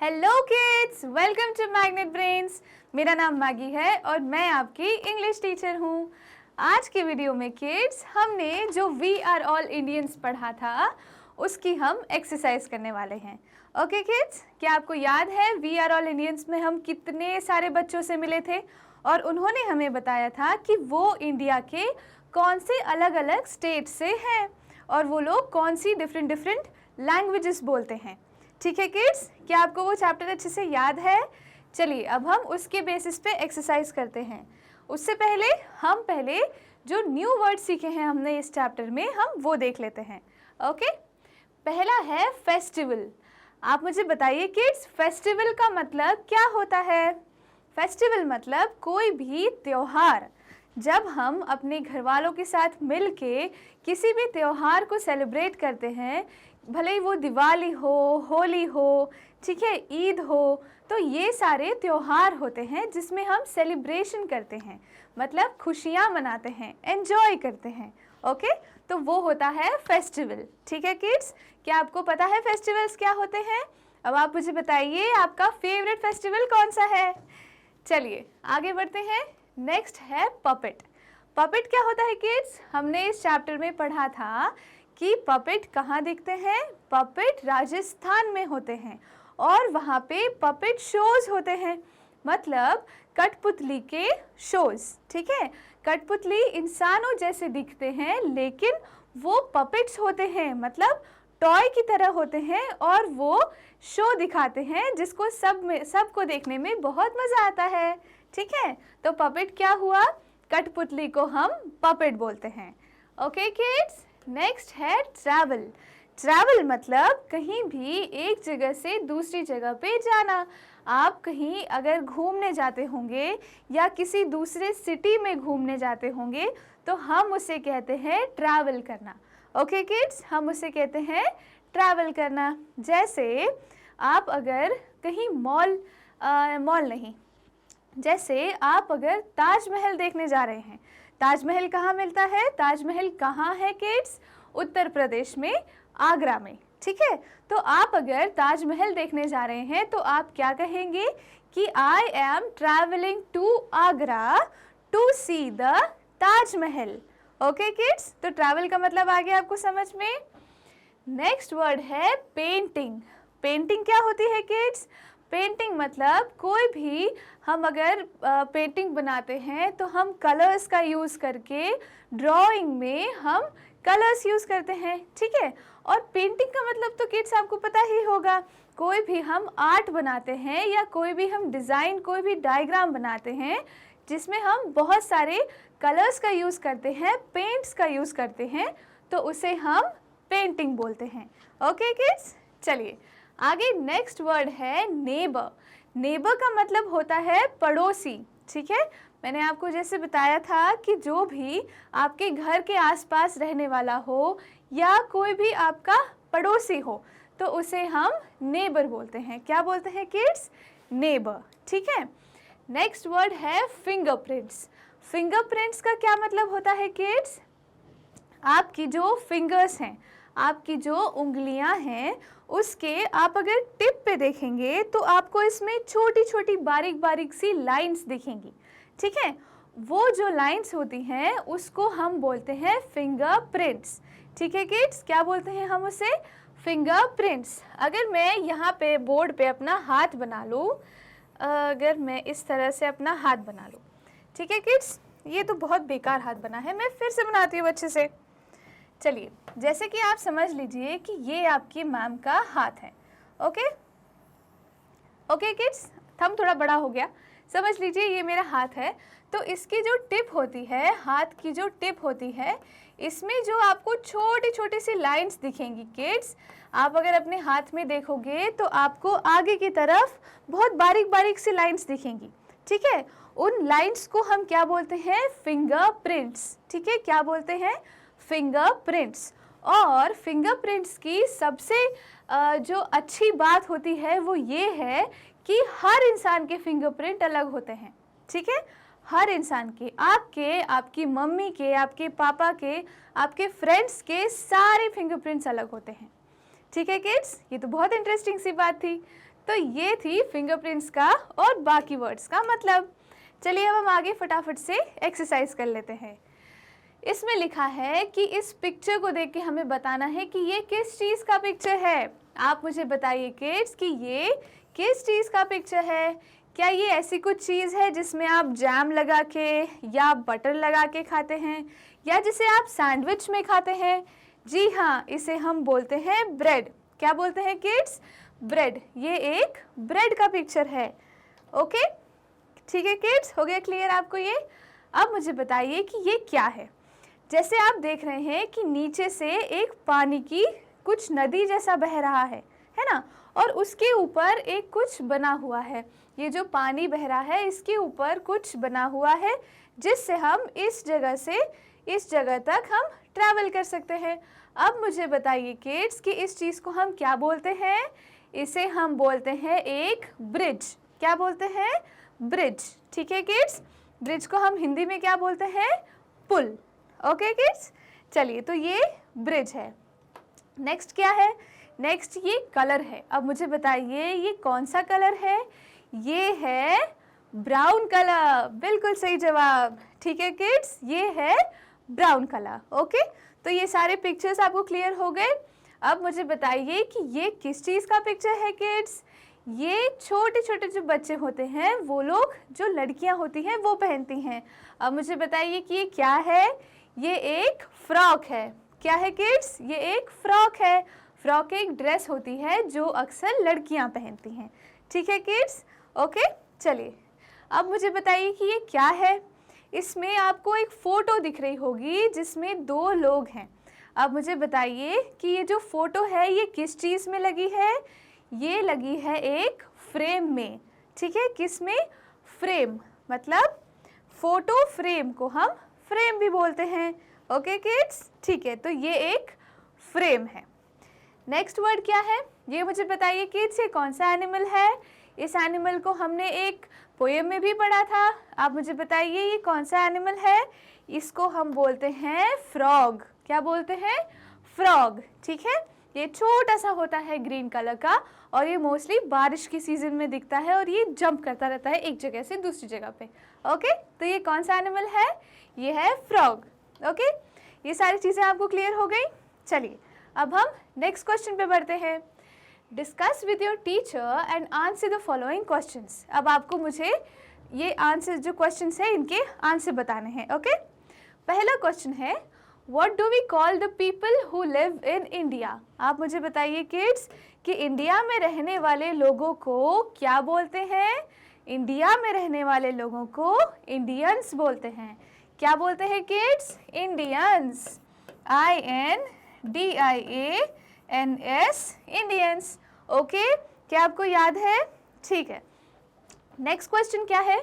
Hello kids, welcome to Magnet Brains. मेरा नाम Maggi है और मैं आपकी इंग्लिश टीचर हूँ। आज के वीडियो में किड्स हमने जो वी आर ऑल इंडियंस पढ़ा था उसकी हम एक्सरसाइज करने वाले हैं। ओके किड्स, क्या आपको याद है वी आर ऑल इंडियंस में हम कितने सारे बच्चों से मिले थे और उन्होंने हमें बताया था कि वो इंडिया के कौन से अलग अलग स्टेट से हैं और वो लोग कौन सी डिफरेंट लैंग्वेजेस बोलते हैं। ठीक है किड्स, क्या आपको वो चैप्टर अच्छे से याद है? चलिए अब हम उसके बेसिस पे एक्सरसाइज करते हैं। उससे पहले हम जो न्यू वर्ड सीखे हैं हमने इस चैप्टर में हम वो देख लेते हैं। ओके, पहला है फेस्टिवल। आप मुझे बताइए किड्स, फेस्टिवल का मतलब क्या होता है? फेस्टिवल मतलब कोई भी त्योहार। जब हम अपने घर वालों के साथ मिल के किसी भी त्योहार को सेलिब्रेट करते हैं, भले ही वो दिवाली हो, होली हो, ठीक है, ईद हो, तो ये सारे त्योहार होते हैं जिसमें हम सेलिब्रेशन करते हैं, मतलब खुशियाँ मनाते हैं, एंजॉय करते हैं। ओके, तो वो होता है फेस्टिवल। ठीक है किड्स, क्या आपको पता है फेस्टिवल्स क्या होते हैं? अब आप मुझे बताइए आपका फेवरेट फेस्टिवल कौन सा है? चलिए आगे बढ़ते हैं। नेक्स्ट है पपेट। पपेट क्या होता है किड्स? हमने इस चैप्टर में पढ़ा था कि पपेट कहाँ दिखते हैं। पपेट राजस्थान में होते हैं और वहाँ पे पपेट शोज होते हैं, मतलब कठपुतली के शोज। ठीक है, कठपुतली इंसानों जैसे दिखते हैं लेकिन वो पपेट्स होते हैं, मतलब टॉय की तरह होते हैं और वो शो दिखाते हैं जिसको सबको देखने में बहुत मज़ा आता है। ठीक है, तो पपेट क्या हुआ? कठपुतली को हम पपेट बोलते हैं। ओके किड्स, नेक्स्ट है ट्रैवल। ट्रैवल मतलब कहीं भी एक जगह से दूसरी जगह पे जाना। आप कहीं अगर घूमने जाते होंगे या किसी दूसरे सिटी में घूमने जाते होंगे तो हम उसे कहते हैं ट्रैवल करना। ओके किड्स, हम उसे कहते हैं ट्रैवल करना। जैसे आप अगर कहीं जैसे आप अगर ताजमहल देखने जा रहे हैं। ताजमहल कहाँ मिलता है? ताजमहल कहाँ है किड्स? उत्तर प्रदेश में, आगरा में। ठीक है, तो आप अगर ताजमहल देखने जा रहे हैं तो आप क्या कहेंगे कि I am travelling to Agra to see the Taj Mahal. Okay kids, तो ट्रैवल का मतलब आ गया आपको समझ में। नेक्स्ट वर्ड है पेंटिंग। पेंटिंग क्या होती है किड्स? पेंटिंग मतलब कोई भी हम अगर पेंटिंग बनाते हैं तो हम कलर्स का यूज़ करके ड्राइंग में हम कलर्स यूज़ करते हैं। ठीक है, और पेंटिंग का मतलब तो किड्स आपको पता ही होगा। कोई भी हम आर्ट बनाते हैं या कोई भी हम डिज़ाइन, कोई भी डायग्राम बनाते हैं जिसमें हम बहुत सारे कलर्स का यूज़ करते हैं, पेंट्स का यूज़ करते हैं, तो उसे हम पेंटिंग बोलते हैं। ओके किड्स, चलिए आगे नेक्स्ट वर्ड है नेबर। नेबर का मतलब होता है पड़ोसी। ठीक है, मैंने आपको जैसे बताया था कि जो भी आपके घर के आसपास रहने वाला हो या कोई भी आपका पड़ोसी हो तो उसे हम नेबर बोलते हैं। क्या बोलते हैं किड्स? नेबर। ठीक है, नेक्स्ट वर्ड है फिंगरप्रिंट्स। फिंगरप्रिंट्स का क्या मतलब होता है किड्स? आपकी जो फिंगर्स हैं, आपकी जो उंगलियां हैं, उसके आप अगर टिप पे देखेंगे तो आपको इसमें छोटी छोटी बारीक बारीक सी लाइंस दिखेंगी। ठीक है, वो जो लाइंस होती हैं उसको हम बोलते हैं फिंगरप्रिंट्स। ठीक है किड्स, क्या बोलते हैं हम उसे? फिंगरप्रिंट्स। अगर मैं यहाँ पे बोर्ड पे अपना हाथ बना लूँ, अगर मैं इस तरह से अपना हाथ बना लूँ, ठीक है किड्स, ये तो बहुत बेकार हाथ बना है, मैं फिर से बनाती हूँ अच्छे से। चलिए, जैसे कि आप समझ लीजिए कि ये आपकी मैम का हाथ है। ओके ओके किड्स, थंब थोड़ा बड़ा हो गया, समझ लीजिए ये मेरा हाथ है। तो इसकी जो टिप होती है, हाथ की जो टिप होती है, इसमें जो आपको छोटी छोटी सी लाइंस दिखेंगी किड्स, आप अगर अपने हाथ में देखोगे तो आपको आगे की तरफ बहुत बारीक बारीक सी लाइंस दिखेंगी। ठीक है, उन लाइंस को हम क्या बोलते हैं? फिंगरप्रिंट्स। ठीक है, क्या बोलते हैं? फिंगरप्रिंट्स। और फिंगरप्रिंट्स की सबसे जो अच्छी बात होती है वो ये है कि हर इंसान के फिंगरप्रिंट अलग होते हैं। ठीक है, हर इंसान के, आपके, आपकी मम्मी के, आपके पापा के, आपके फ्रेंड्स के सारे फिंगरप्रिंट्स अलग होते हैं। ठीक है किड्स, ये तो बहुत इंटरेस्टिंग सी बात थी। तो ये थी फिंगरप्रिंट्स का और बाकी वर्ड्स का मतलब। चलिए अब हम आगे फटाफट से एक्सरसाइज कर लेते हैं। इसमें लिखा है कि इस पिक्चर को देख के हमें बताना है कि ये किस चीज़ का पिक्चर है। आप मुझे बताइए किड्स कि ये किस चीज़ का पिक्चर है। क्या ये ऐसी कुछ चीज़ है जिसमें आप जैम लगा के या बटर लगा के खाते हैं, या जिसे आप सैंडविच में खाते हैं? जी हाँ, इसे हम बोलते हैं ब्रेड। क्या बोलते हैं किड्स? ब्रेड। ये एक ब्रेड का पिक्चर है। ओके, ठीक है किड्स, हो गया क्लियर आपको ये? अब मुझे बताइए कि ये क्या है। जैसे आप देख रहे हैं कि नीचे से एक पानी की कुछ नदी जैसा बह रहा है ना, और उसके ऊपर एक कुछ बना हुआ है। ये जो पानी बह रहा है इसके ऊपर कुछ बना हुआ है जिससे हम इस जगह से इस जगह तक हम ट्रैवल कर सकते हैं। अब मुझे बताइए किड्स कि इस चीज़ को हम क्या बोलते हैं? इसे हम बोलते हैं एक ब्रिज। क्या बोलते हैं? ब्रिज। ठीक है किड्स, ब्रिज को हम हिंदी में क्या बोलते हैं? पुल। ओके किड्स, चलिए तो ये ब्रिज है। नेक्स्ट क्या है? नेक्स्ट ये कलर है। अब मुझे बताइए ये कौन सा कलर है? ये है ब्राउन कलर। बिल्कुल सही जवाब। ठीक है किड्स, ये है ब्राउन कलर। ओके, तो ये सारे पिक्चर्स आपको क्लियर हो गए। अब मुझे बताइए कि ये किस चीज़ का पिक्चर है किड्स? ये छोटे छोटे जो बच्चे होते हैं वो लोग, जो लड़कियां होती हैं वो पहनती हैं। अब मुझे बताइए कि ये क्या है? ये एक फ्रॉक है। क्या है किड्स? ये एक फ्रॉक है। फ्रॉक एक ड्रेस होती है जो अक्सर लड़कियां पहनती हैं। ठीक है किड्स, ओके। चलिए अब मुझे बताइए कि ये क्या है। इसमें आपको एक फ़ोटो दिख रही होगी जिसमें दो लोग हैं। अब मुझे बताइए कि ये जो फ़ोटो है ये किस चीज़ में लगी है? ये लगी है एक फ्रेम में। ठीक है, किस में? फ्रेम। मतलब फ़ोटो फ्रेम को हम फ्रेम भी बोलते हैं। ओके किड्स, ठीक है, तो ये एक फ्रेम है। नेक्स्ट वर्ड क्या है? ये मुझे बताइए किड्स, ये कौन सा एनिमल है? इस एनिमल को हमने एक पोएम में भी पढ़ा था। आप मुझे बताइए ये कौन सा एनिमल है? इसको हम बोलते हैं फ्रॉग। क्या बोलते हैं? फ्रॉग। ठीक है, ये छोटा सा होता है ग्रीन कलर का और ये मोस्टली बारिश की सीजन में दिखता है और ये जंप करता रहता है एक जगह से दूसरी जगह पे। ओके, तो ये कौन सा एनिमल है? ये है फ्रॉग। ओके, ये सारी चीज़ें आपको क्लियर हो गई। चलिए अब हम नेक्स्ट क्वेश्चन पे बढ़ते हैं। Discuss with your teacher and answer the following questions. अब आपको मुझे ये आंसर, जो क्वेश्चंस है इनके आंसर बताने हैं। ओके, पहला क्वेश्चन है what do we call the people who live in India. आप मुझे बताइए किड्स कि इंडिया में रहने वाले लोगों को क्या बोलते हैं? इंडिया में रहने वाले लोगों को इंडियंस बोलते हैं। क्या बोलते हैं kids? Indians. INDIANS, Indians. Okay, क्या आपको याद है? ठीक है, नेक्स्ट क्वेश्चन क्या है?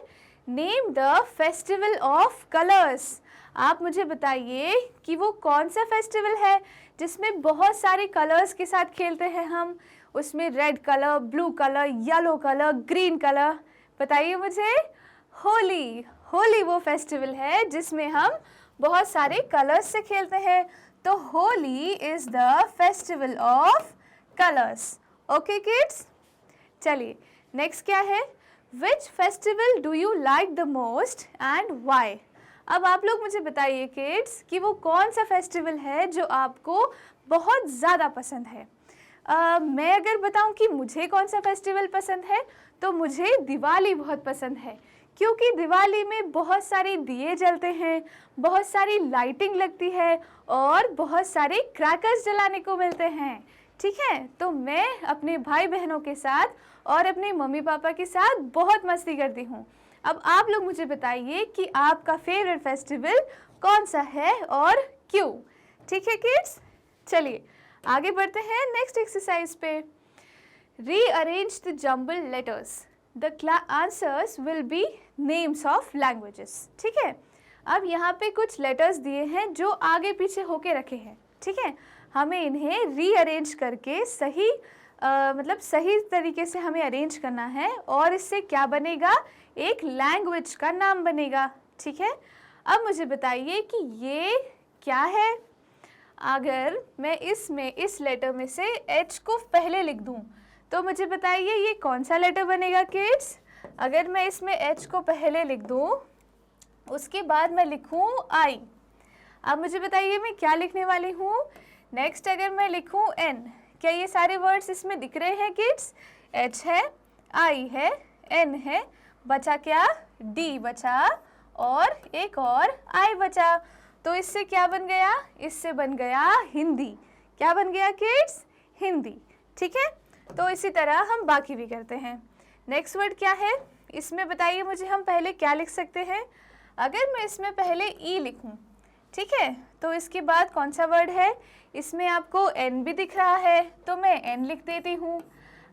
Name the festival of colours. आप मुझे बताइए कि वो कौन सा फेस्टिवल है जिसमें बहुत सारे कलर्स के साथ खेलते हैं हम। उसमें red colour, blue colour, yellow colour, green colour. बताइए मुझे। होली। होली वो फेस्टिवल है जिसमें हम बहुत सारे कलर्स से खेलते हैं। तो Holi is the festival of colours. Okay kids, चलिए नेक्स्ट क्या है? Which festival do you like the most and why. अब आप लोग मुझे बताइए किड्स कि वो कौन सा फेस्टिवल है जो आपको बहुत ज़्यादा पसंद है। मैं अगर बताऊं कि मुझे कौन सा फेस्टिवल पसंद है तो मुझे दिवाली बहुत पसंद है, क्योंकि दिवाली में बहुत सारे दिए जलते हैं, बहुत सारी लाइटिंग लगती है और बहुत सारे क्रैकर्स जलाने को मिलते हैं। ठीक है, तो मैं अपने भाई बहनों के साथ और अपने मम्मी पापा के साथ बहुत मस्ती करती हूँ। अब आप लोग मुझे बताइए कि आपका फेवरेट फेस्टिवल कौन सा है और क्यों। ठीक है किड्स, चलिए आगे बढ़ते हैं नेक्स्ट एक्सरसाइज पे। Rearrange the jumble letters. The answers will be names of languages. ठीक है, अब यहाँ पे कुछ लेटर्स दिए हैं जो आगे पीछे होके रखे हैं। ठीक है, हमें इन्हें रीअरेंज करके सही मतलब सही तरीके से हमें अरेंज करना है और इससे क्या बनेगा? एक लैंग्वेज का नाम बनेगा। ठीक है, अब मुझे बताइए कि ये क्या है। अगर मैं इस लेटर में से H को पहले लिख दूं तो मुझे बताइए ये कौन सा लेटर बनेगा किड्स? अगर मैं इसमें H को पहले लिख दूँ, उसके बाद मैं लिखूँ I। अब मुझे बताइए मैं क्या लिखने वाली हूँ? नेक्स्ट अगर मैं लिखूँ N, क्या ये सारे वर्ड्स इसमें दिख रहे हैं किड्स? H है, I है, N है, बचा क्या? D बचा और एक और I बचा। तो इससे क्या बन गया? इससे बन गया हिंदी। क्या बन गया किड्स? हिंदी। ठीक है, तो इसी तरह हम बाकी भी करते हैं। नेक्स्ट वर्ड क्या है इसमें बताइए मुझे, हम पहले क्या लिख सकते हैं? अगर मैं इसमें पहले ई लिखूं, ठीक है, तो इसके बाद कौन सा वर्ड है? इसमें आपको एन भी दिख रहा है, तो मैं एन लिख देती हूँ।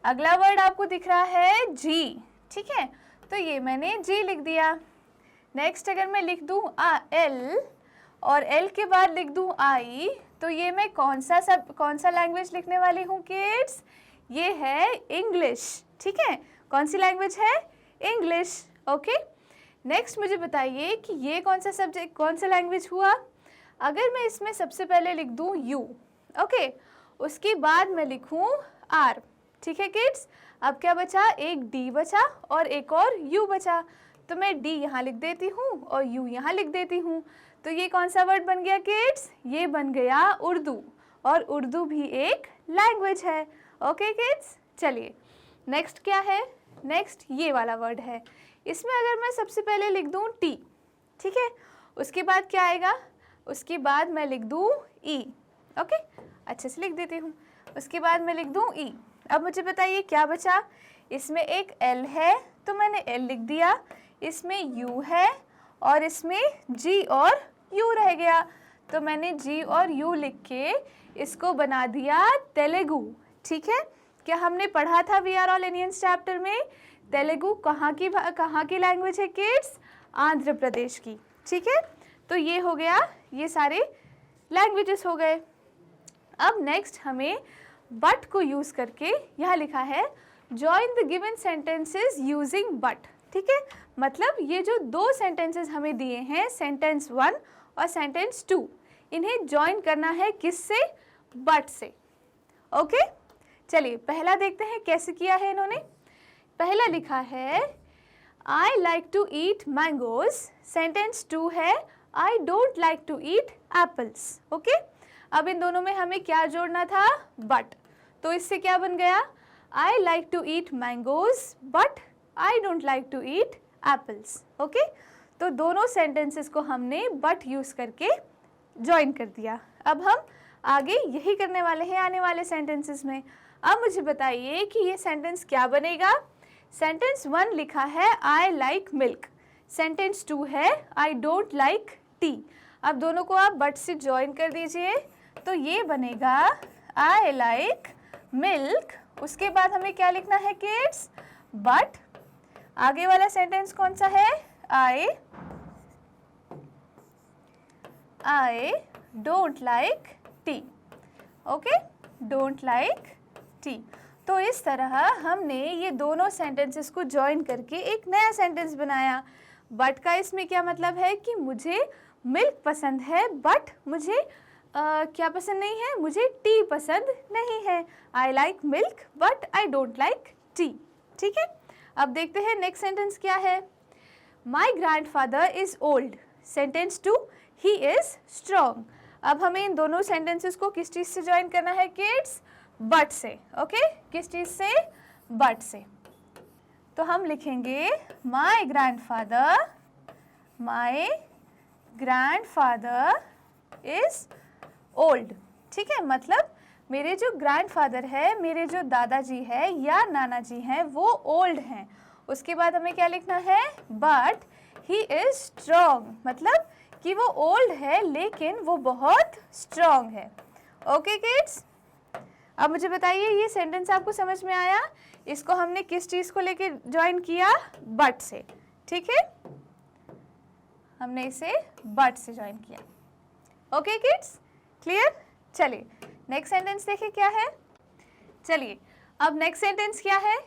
अगला वर्ड आपको दिख रहा है जी, ठीक है, तो ये मैंने जी लिख दिया। नेक्स्ट अगर मैं लिख दूँ एल और एल के बाद लिख दूँ आई, तो ये मैं कौन सा लैंग्वेज लिखने वाली हूँ किड्स? ये है इंग्लिश। ठीक है, कौन सी लैंग्वेज है? इंग्लिश। ओके, नेक्स्ट मुझे बताइए कि ये कौन सा लैंग्वेज हुआ? अगर मैं इसमें सबसे पहले लिख दूँ यू, ओके, उसके बाद मैं लिखूँ आर। ठीक है किड्स, अब क्या बचा? एक डी बचा और एक और यू बचा, तो मैं डी यहाँ लिख देती हूँ और यू यहाँ लिख देती हूँ। तो ये कौन सा वर्ड बन गया किड्स? ये बन गया उर्दू, और उर्दू भी एक लैंग्वेज है। ओके किड्स, चलिए नेक्स्ट क्या है? नेक्स्ट ये वाला वर्ड है। इसमें अगर मैं सबसे पहले लिख दूँ टी, ठीक है, उसके बाद क्या आएगा? उसके बाद मैं लिख दूँ ई। ओके, अच्छे से लिख देती हूँ। उसके बाद मैं लिख दूँ ई। अब मुझे बताइए क्या बचा? इसमें एक एल है, तो मैंने एल लिख दिया। इसमें यू है और इसमें जी और यू रह गया, तो मैंने जी और यू लिख के इसको बना दिया तेलुगु। ठीक है, क्या हमने पढ़ा था we are all Indians chapter में तेलुगु कहाँ की लैंग्वेज है किड्स? आंध्र प्रदेश की। ठीक है, तो ये हो गया, ये सारे लैंग्वेजेस हो गए। अब नेक्स्ट हमें बट को यूज़ करके, यहाँ लिखा है join the given sentences using but. ठीक है, मतलब ये जो दो सेंटेंसेस हमें दिए हैं, सेंटेंस 1 और सेंटेंस 2, इन्हें जॉइन करना है किससे? बट से। ओके, चलिए पहला देखते हैं कैसे किया है इन्होंने। पहला लिखा है I like to eat mangoes, sentence 2 है I don't like to eat apples. Okay, अब इन दोनों में हमें क्या जोड़ना था? बट। तो इससे क्या बन गया? I like to eat mangoes but I don't like to eat apples. Okay, तो दोनों सेंटेंसेस को हमने बट यूज़ करके जॉइन कर दिया। अब हम आगे यही करने वाले हैं आने वाले सेंटेंसेस में। अब मुझे बताइए कि ये सेंटेंस क्या बनेगा? सेंटेंस 1 लिखा है आई लाइक मिल्क, सेंटेंस 2 है आई डोंट लाइक टी। अब दोनों को आप बट से जॉइन कर दीजिए, तो ये बनेगा आई लाइक मिल्क। उसके बाद हमें क्या लिखना है किड्स? बट। आगे वाला सेंटेंस कौन सा है? I don't like T. Okay, don't like T. तो इस तरह हमने ये दोनों सेंटेंसेस को जॉइन करके एक नया सेंटेंस बनाया। बट का इसमें क्या मतलब है कि मुझे मिल्क पसंद है बट मुझे क्या पसंद नहीं है? मुझे टी पसंद नहीं है। I like milk but I don't like T. ठीक है, अब देखते हैं नेक्स्ट सेंटेंस क्या है। माई grandfather is old, sentence 2 he is strong. अब हमें इन दोनों सेंटेंसेस को किस चीज़ से जॉइन करना है किड्स? बट से। ओके, किस चीज़ से? बट से। तो हम लिखेंगे माई ग्रैंडफादर इज़ ओल्ड। ठीक है, मतलब मेरे जो ग्रैंडफादर है, मेरे जो दादाजी है या नाना जी हैं, वो ओल्ड हैं। उसके बाद हमें क्या लिखना है? बट ही इज़ स्ट्रॉन्ग, मतलब कि वो ओल्ड है लेकिन वो बहुत स्ट्रॉन्ग है। ओके किड्स, अब मुझे बताइए ये सेंटेंस आपको समझ में आया? इसको हमने किस चीज़ को लेके ज्वाइन किया? बट से। ठीक है, हमने इसे बट से ज्वाइन किया। Okay kids, clear? चलिए नेक्स्ट सेंटेंस देखिए क्या है। चलिए अब नेक्स्ट सेंटेंस क्या है?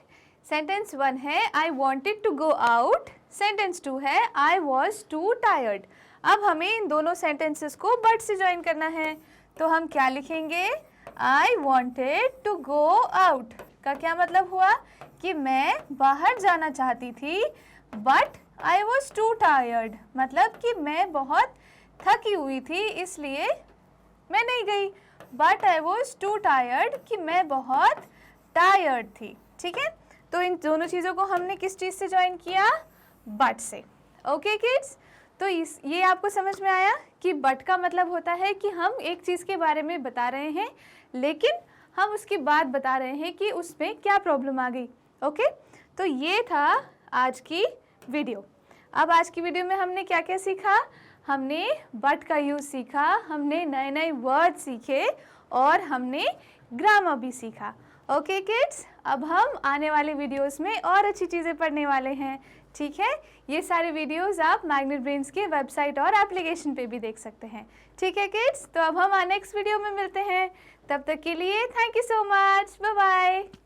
सेंटेंस 1 है I wanted to go out, sentence 2 है आई वॉज टू टायर्ड। अब हमें इन दोनों सेंटेंसेस को बट से ज्वाइन करना है, तो हम क्या लिखेंगे? I wanted to go out, का क्या मतलब हुआ कि मैं बाहर जाना चाहती थी, but I was to tired, मतलब कि मैं बहुत थकी हुई थी इसलिए मैं नहीं गई। But I was to tired, कि मैं बहुत टायर्ड थी। ठीक है, तो इन दोनों चीज़ों को हमने किस चीज़ से ज्वाइन किया? बट से। ओके किड्स, तो ये आपको समझ में आया कि बट का मतलब होता है कि हम एक चीज़ के बारे में बता रहे हैं लेकिन हम उसकी बात बता रहे हैं कि उसमें क्या प्रॉब्लम आ गई। ओके, तो ये था आज की वीडियो। अब आज की वीडियो में हमने क्या क्या सीखा? हमने बट का यूज़ सीखा, हमने नए नए वर्ड सीखे और हमने ग्रामर भी सीखा। ओके किड्स, अब हम आने वाले वीडियोस में और अच्छी चीज़ें पढ़ने वाले हैं। ठीक है, ये सारे वीडियोस आप मैग्नेट ब्रेन्स के वेबसाइट और एप्लीकेशन पे भी देख सकते हैं। ठीक है किड्स, तो अब हम नेक्स्ट वीडियो में मिलते हैं। तब तक के लिए thank you so much, bye bye.